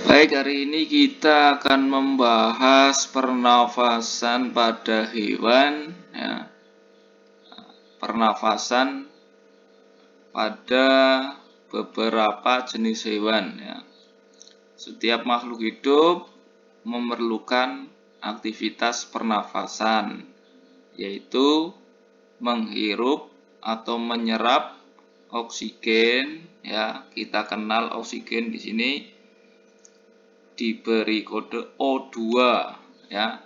Baik, hari ini kita akan membahas pernafasan pada hewan, ya. Pernafasan pada beberapa jenis hewan, ya. Setiap makhluk hidup memerlukan aktivitas pernafasan, yaitu menghirup atau menyerap oksigen, ya. Kita kenal oksigen di sini diberi kode O2, ya,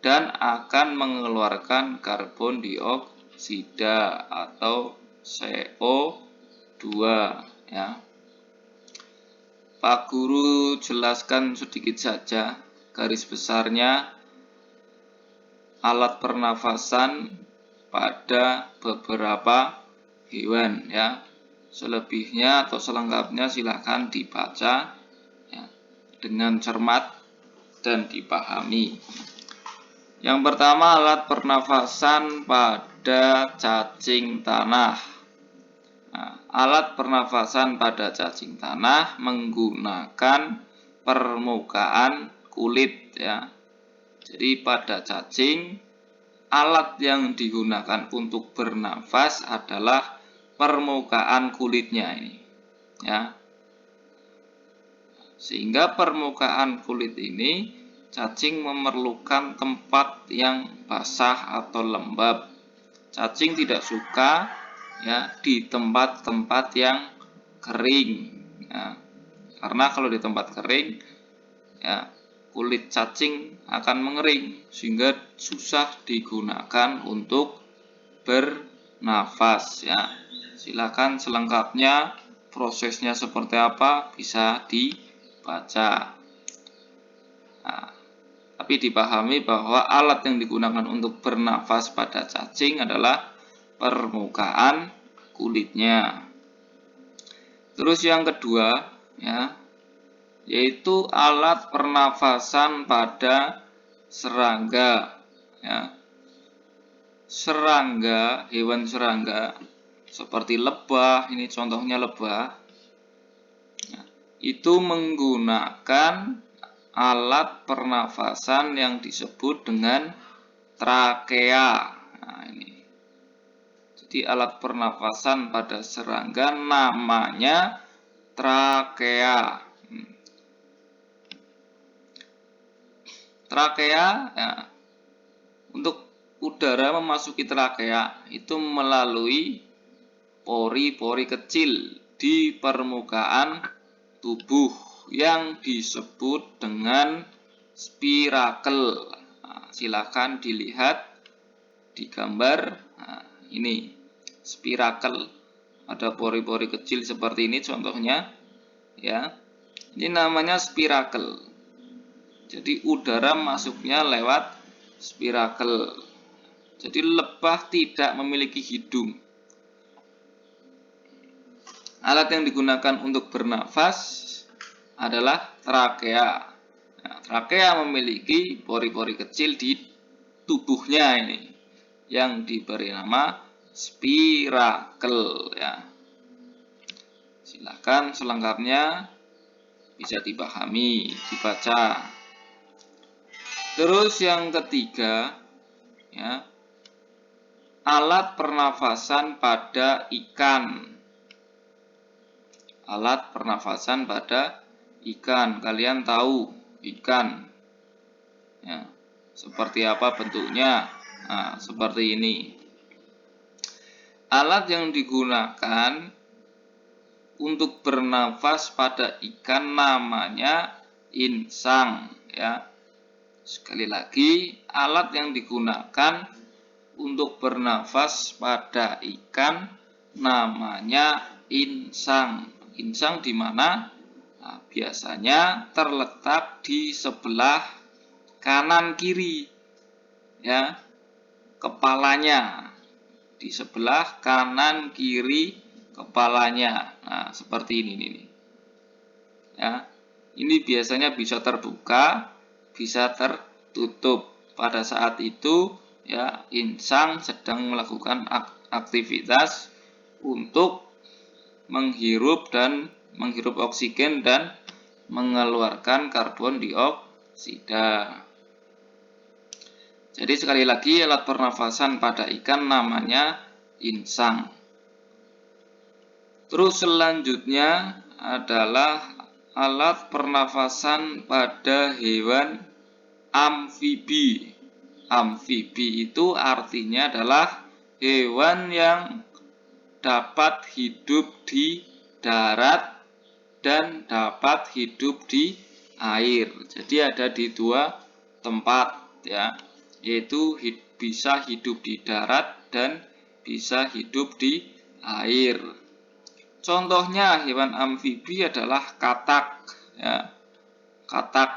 dan akan mengeluarkan karbon dioksida atau CO2, ya. Pak Guru jelaskan sedikit saja garis besarnya alat pernafasan pada beberapa hewan, ya. Selebihnya atau selengkapnya silakan dibaca dengan cermat dan dipahami. Yang pertama, alat pernafasan pada cacing tanah. Nah, alat pernafasan pada cacing tanah menggunakan permukaan kulit, ya. Jadi pada cacing, alat yang digunakan untuk bernafas adalah permukaan kulitnya ini, ya. Sehingga permukaan kulit ini cacing memerlukan tempat yang basah atau lembab. Cacing tidak suka, ya, di tempat-tempat yang kering, ya. Karena kalau di tempat kering, ya, kulit cacing akan mengering sehingga susah digunakan untuk bernafas, ya. Silakan selengkapnya prosesnya seperti apa bisa dibaca. Nah, tapi dipahami bahwa alat yang digunakan untuk bernafas pada cacing adalah permukaan kulitnya. Terus yang kedua, ya, yaitu alat pernafasan pada serangga, ya. Serangga, hewan serangga seperti lebah, ini contohnya lebah, ya, itu menggunakan alat pernafasan yang disebut dengan trakea. Nah, ini. Jadi alat pernafasan pada serangga namanya trakea. Trakea, ya, untuk udara memasuki trakea itu melalui pori-pori kecil di permukaan tubuh yang disebut dengan spirakel. Nah, silakan dilihat di gambar. Nah, ini spirakel, ada pori-pori kecil seperti ini contohnya, ya. Ini namanya spirakel. Jadi udara masuknya lewat spirakel. Jadi lebah tidak memiliki hidung. Alat yang digunakan untuk bernafas adalah trakea. Nah, trakea memiliki pori-pori kecil di tubuhnya ini yang diberi nama spirakel, ya. Silakan selengkapnya bisa dipahami, dibaca. Terus yang ketiga, ya, alat pernafasan pada ikan. Alat pernafasan pada ikan. Kalian tahu ikan, ya, seperti apa bentuknya? Nah, seperti ini. Alat yang digunakan untuk bernafas pada ikan namanya insang, ya. Sekali lagi, alat yang digunakan untuk bernafas pada ikan namanya insang. Insang di mana? Nah, biasanya terletak di sebelah kanan kiri, ya, kepalanya, di sebelah kanan kiri kepalanya. Nah, seperti ini nih, ya. Ini biasanya bisa terbuka, bisa tertutup. Pada saat itu, ya, insang sedang melakukan aktivitas untuk menghirup oksigen dan mengeluarkan karbon dioksida. Jadi sekali lagi alat pernafasan pada ikan namanya insang. Terus selanjutnya adalah alat pernafasan pada hewan amfibi. Amfibi itu artinya adalah hewan yang dapat hidup di darat dan dapat hidup di air. Jadi ada di dua tempat ya, yaitu bisa hidup di darat dan bisa hidup di air. Contohnya hewan amfibi adalah katak ya. Katak.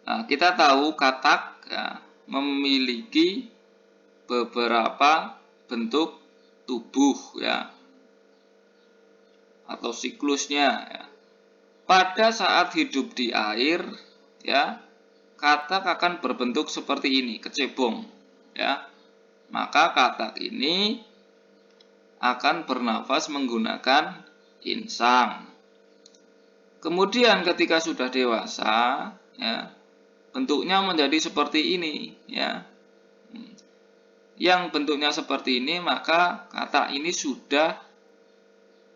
Nah, kita tahu katak ya, memiliki beberapa bentuk tubuh ya, atau siklusnya ya. Pada saat hidup di air ya, katak akan berbentuk seperti ini, kecebong ya. Maka katak ini akan bernafas menggunakan insang. Kemudian ketika sudah dewasa ya, bentuknya menjadi seperti ini ya. Yang bentuknya seperti ini, maka katak ini sudah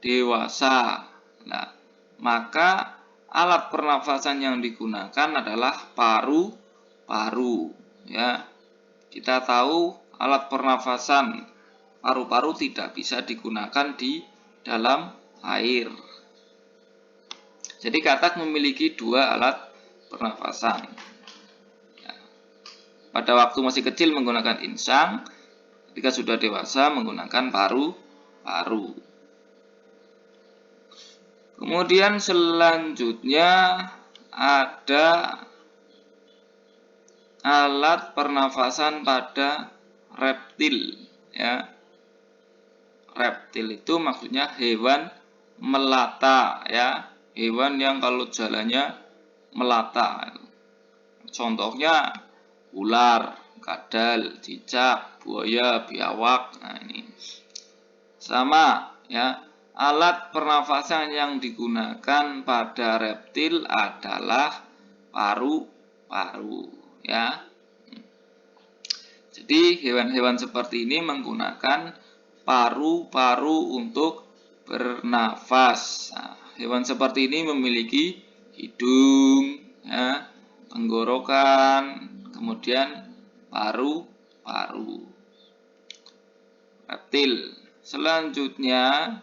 dewasa. Nah, maka alat pernafasan yang digunakan adalah paru-paru ya. Kita tahu alat pernafasan paru-paru tidak bisa digunakan di dalam air. Jadi katak memiliki dua alat pernafasan. Pada waktu masih kecil menggunakan insang, ketika sudah dewasa menggunakan paru-paru. Kemudian selanjutnya ada alat pernafasan pada reptil ya. Reptil itu maksudnya hewan melata ya, hewan yang kalau jalannya melata. Contohnya ular, kadal, cicak, buaya, biawak. Nah, ini sama ya. Alat pernafasan yang digunakan pada reptil adalah paru-paru ya. Jadi hewan-hewan seperti ini menggunakan paru-paru untuk bernafas. Nah, hewan seperti ini memiliki hidung ya, tenggorokan, kemudian paru-paru. Reptil. Selanjutnya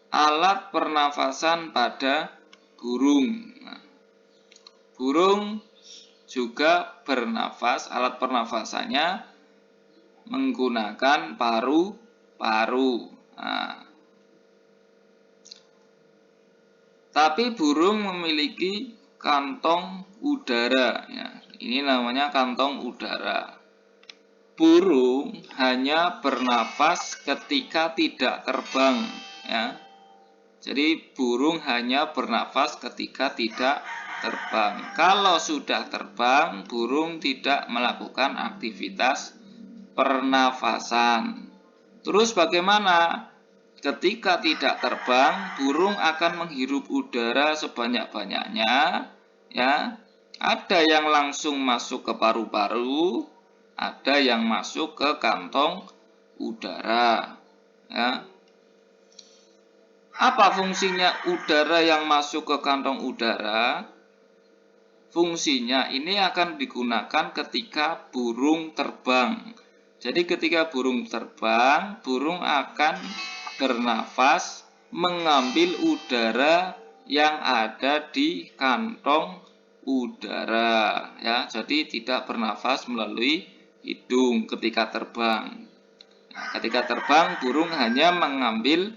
alat pernafasan pada burung. Nah, burung juga bernafas, alat pernafasannya menggunakan paru-paru. Nah, tapi burung memiliki kantong udara ya. Ini namanya kantong udara. Burung hanya bernafas ketika tidak terbang ya. Jadi burung hanya bernafas ketika tidak terbang. Kalau sudah terbang, burung tidak melakukan aktivitas pernafasan. Terus bagaimana? Ketika tidak terbang, burung akan menghirup udara sebanyak-banyaknya ya. Ada yang langsung masuk ke paru-paru, ada yang masuk ke kantong udara ya. Apa fungsinya udara yang masuk ke kantong udara? Fungsinya ini akan digunakan ketika burung terbang. Jadi ketika burung terbang, burung akan bernafas mengambil udara yang ada di kantong udara ya. Jadi tidak bernafas melalui hidung ketika terbang. Nah, ketika terbang, burung hanya mengambil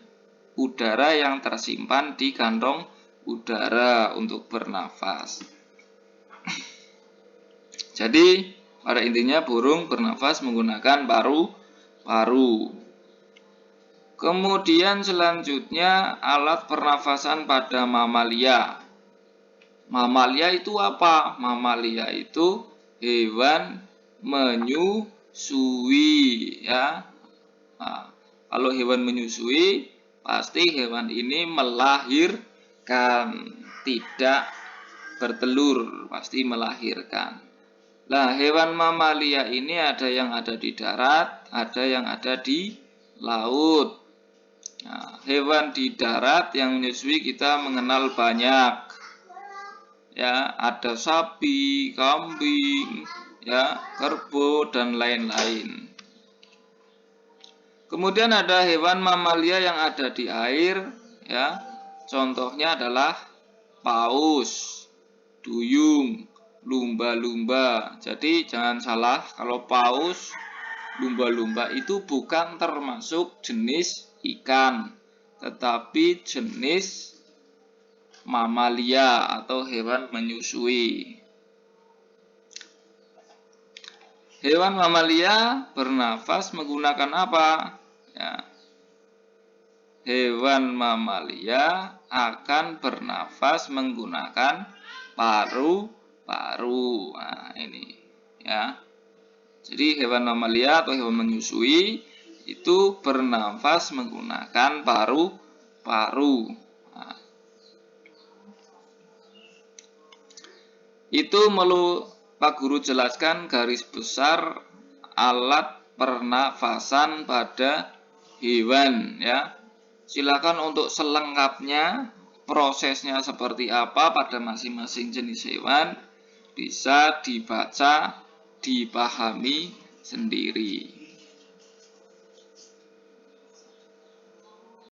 udara yang tersimpan di kantong udara untuk bernafas. Jadi pada intinya burung bernafas menggunakan paru-paru. Kemudian selanjutnya alat pernafasan pada mamalia. Mamalia itu apa? Mamalia itu hewan menyusui ya. Nah, kalau hewan menyusui pasti hewan ini melahirkan, tidak bertelur, pasti melahirkan. Nah, hewan mamalia ini ada yang ada di darat, ada yang ada di laut. Nah, hewan di darat yang menyusui kita mengenal banyak. Ya, ada sapi, kambing, ya, kerbau dan lain-lain. Kemudian ada hewan mamalia yang ada di air, ya. Contohnya adalah paus, duyung, lumba-lumba. Jadi jangan salah, kalau paus, lumba-lumba itu bukan termasuk jenis ikan, tetapi jenis mamalia atau hewan menyusui. Hewan mamalia bernafas menggunakan apa? Ya. Hewan mamalia akan bernafas menggunakan paru-paru. Nah, ini ya. Jadi hewan mamalia atau hewan menyusui itu bernafas menggunakan paru-paru. Nah, itu perlu Pak Guru jelaskan garis besar alat pernafasan pada hewan ya. Silakan untuk selengkapnya prosesnya seperti apa pada masing-masing jenis hewan bisa dibaca, dipahami sendiri.